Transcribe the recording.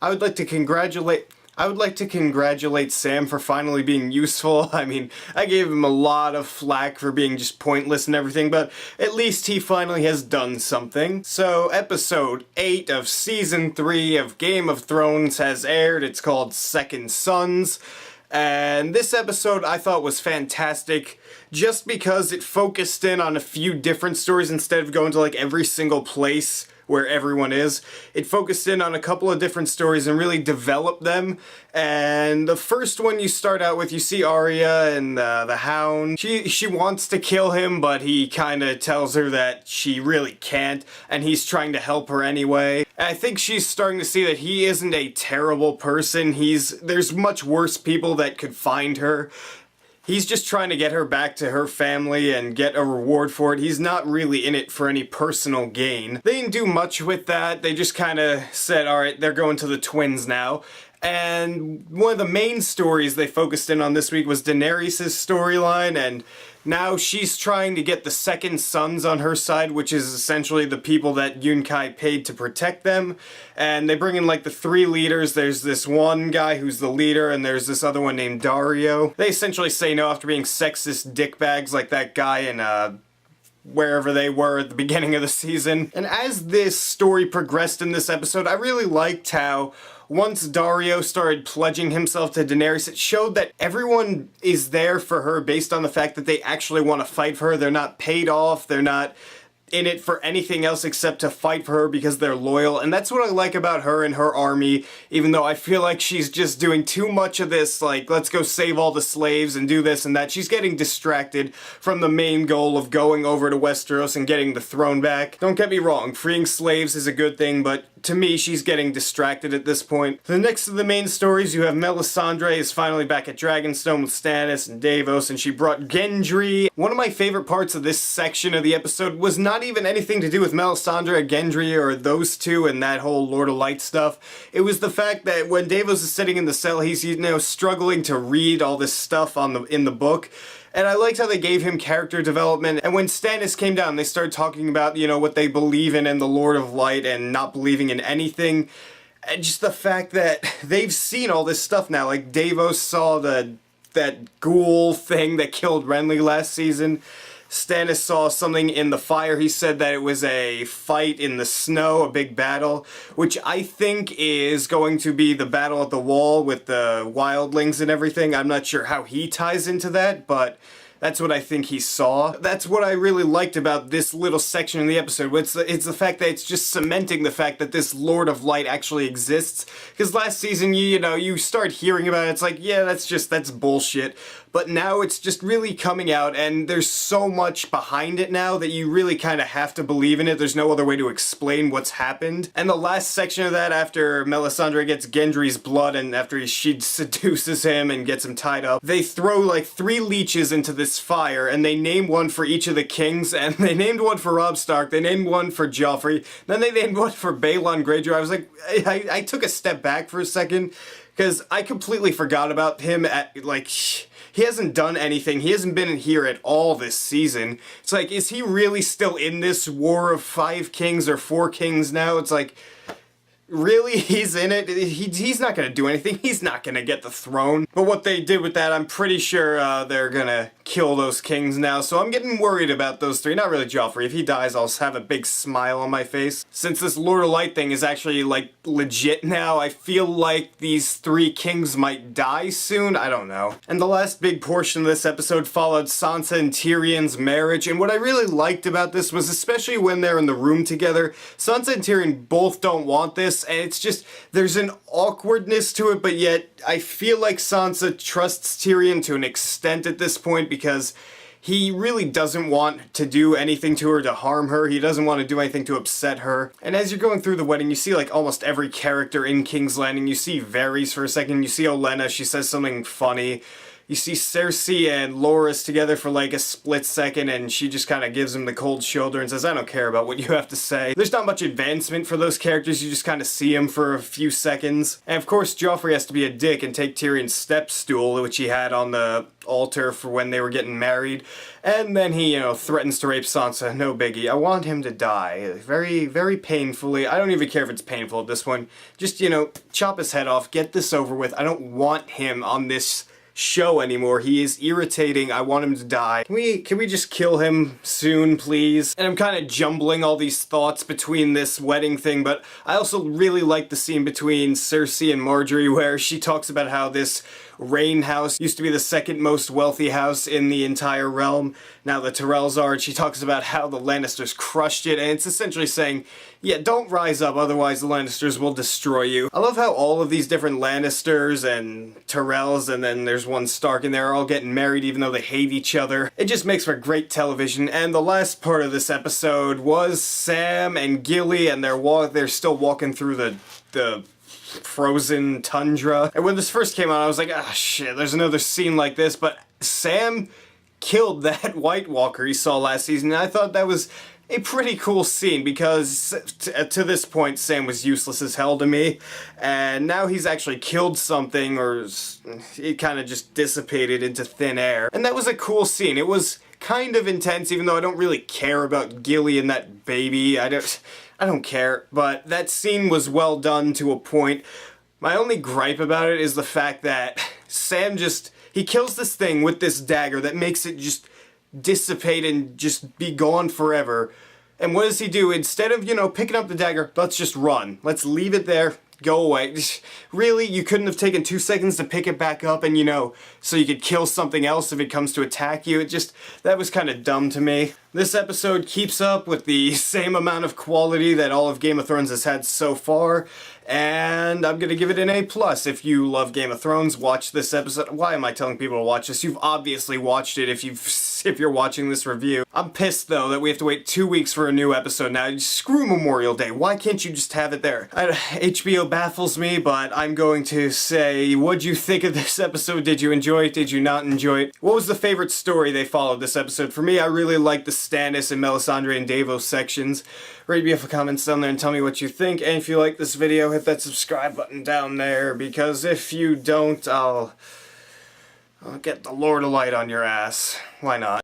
I would like to congratulate Sam for finally being useful. I mean, I gave him a lot of flack for being just pointless and everything, but at least he finally has done something. So, episode 8 of season 3 of Game of Thrones has aired. It's called Second Sons. And this episode I thought was fantastic just because it focused in on a few different stories instead of going to like every single place where everyone is. It focused in on a couple of different stories and really developed them. And the first one you start out with, you see Arya and the Hound. She wants to kill him, but he kind of tells her that she really can't, and he's trying to help her anyway. And I think she's starting to see that he isn't a terrible person. There's much worse people that could find her. He's just trying to get her back to her family and get a reward for it. He's not really in it for any personal gain. They didn't do much with that. They just kind of said, alright, they're going to the twins now. And one of the main stories they focused in on this week was Daenerys' storyline, and now she's trying to get the Second Sons on her side, which is essentially the people that Yunkai paid to protect them. And they bring in like the 3 leaders. There's this one guy who's the leader, and there's this other one named Dario. They essentially say no after being sexist dickbags like that guy in wherever they were at the beginning of the season. And as this story progressed in this episode, I really liked how once Dario started pledging himself to Daenerys, it showed that everyone is there for her based on the fact that they actually want to fight for her. They're not paid off, they're not in it for anything else except to fight for her because they're loyal. And that's what I like about her and her army, even though I feel like she's just doing too much of this, like, let's go save all the slaves and do this and that. She's getting distracted from the main goal of going over to Westeros and getting the throne back. Don't get me wrong, freeing slaves is a good thing, but to me, she's getting distracted at this point. The next of the main stories, you have Melisandre is finally back at Dragonstone with Stannis and Davos, and she brought Gendry. One of my favorite parts of this section of the episode was not even anything to do with Melisandre, Gendry, or those two and that whole Lord of Light stuff. It was the fact that when Davos is sitting in the cell, he's, struggling to read all this stuff in the book. And I liked how they gave him character development. And when Stannis came down, they started talking about, what they believe in and the Lord of Light and not believing in anything. And just the fact that they've seen all this stuff now. Like, Davos saw that ghoul thing that killed Renly last season. Stannis saw something in the fire. He said that it was a fight in the snow, a big battle, which I think is going to be the battle at the wall with the wildlings and everything. I'm not sure how he ties into that, but that's what I think he saw. That's what I really liked about this little section in the episode. It's the fact that it's just cementing the fact that this Lord of Light actually exists. Because last season, you start hearing about it, it's like, yeah, that's bullshit. But now it's just really coming out, and there's so much behind it now that you really kind of have to believe in it. There's no other way to explain what's happened. And the last section of that, after Melisandre gets Gendry's blood and after she seduces him and gets him tied up, they throw like 3 leeches into this fire, and they name one for each of the kings, and they named one for Robb Stark, they named one for Joffrey, then they named one for Balon Greyjoy. I was like, I took a step back for a second, because I completely forgot about him he hasn't done anything. He hasn't been in here at all this season. It's like, is he really still in this War of 5 Kings or 4 Kings now? It's like, really? He's in it? He's not gonna do anything. He's not gonna get the throne. But what they did with that, I'm pretty sure they're gonna kill those kings now, so I'm getting worried about those 3. Not really Joffrey. If he dies, I'll have a big smile on my face. Since this Lord of Light thing is actually, like, legit now, I feel like these 3 kings might die soon. I don't know. And the last big portion of this episode followed Sansa and Tyrion's marriage, and what I really liked about this was, especially when they're in the room together, Sansa and Tyrion both don't want this, and it's just, there's an awkwardness to it, but yet I feel like Sansa trusts Tyrion to an extent at this point because he really doesn't want to do anything to her to harm her. He doesn't want to do anything to upset her. And as you're going through the wedding, you see like almost every character in King's Landing. You see Varys for a second. You see Olenna. She says something funny. You see Cersei and Loras together for like a split second, and she just kind of gives him the cold shoulder and says, I don't care about what you have to say. There's not much advancement for those characters, you just kind of see them for a few seconds. And of course, Joffrey has to be a dick and take Tyrion's step stool, which he had on the altar for when they were getting married. And then he, threatens to rape Sansa. No biggie. I want him to die. Very, very painfully. I don't even care if it's painful at this point. Just, chop his head off. Get this over with. I don't want him on this show anymore. He is irritating. I want him to die. Can we just kill him soon, please? And I'm kind of jumbling all these thoughts between this wedding thing, but I also really like the scene between Cersei and Marjorie where she talks about how this Rain house used to be the second most wealthy house in the entire realm. Now the Tyrells are, and she talks about how the Lannisters crushed it, and it's essentially saying, yeah, don't rise up, otherwise the Lannisters will destroy you. I love how all of these different Lannisters and Tyrells, and then there's one Stark in there, are all getting married even though they hate each other. It just makes for great television, and the last part of this episode was Sam and Gilly, and they're still walking through the frozen tundra. And when this first came out, I was like, ah, shit, there's another scene like this, but Sam killed that White Walker he saw last season, and I thought that was a pretty cool scene because to this point Sam was useless as hell to me, and now he's actually killed something, or it kind of just dissipated into thin air, and that was a cool scene. It was kind of intense, even though I don't really care about Gilly and that baby. I don't care, but that scene was well done to a point. My only gripe about it is the fact that Sam he kills this thing with this dagger that makes it just dissipate and just be gone forever. And what does he do? Instead of, picking up the dagger, let's just run. Let's leave it there. Go away. Really? You couldn't have taken 2 seconds to pick it back up and, so you could kill something else if it comes to attack you? That was kind of dumb to me. This episode keeps up with the same amount of quality that all of Game of Thrones has had so far, and I'm gonna give it an A+. If you love Game of Thrones, watch this episode. Why am I telling people to watch this? You've obviously watched it if you're watching this review. I'm pissed though that we have to wait 2 weeks for a new episode now. Screw Memorial Day. Why can't you just have it there? HBO baffles me, but I'm going to say, what'd you think of this episode? Did you enjoy it? Did you not enjoy it? What was the favorite story they followed this episode? For me, I really liked the Stannis and Melisandre and Davos sections. Rate me a comments down there and tell me what you think, and if you like this video, hit that subscribe button down there, because if you don't, I'll get the Lord of Light on your ass. Why not?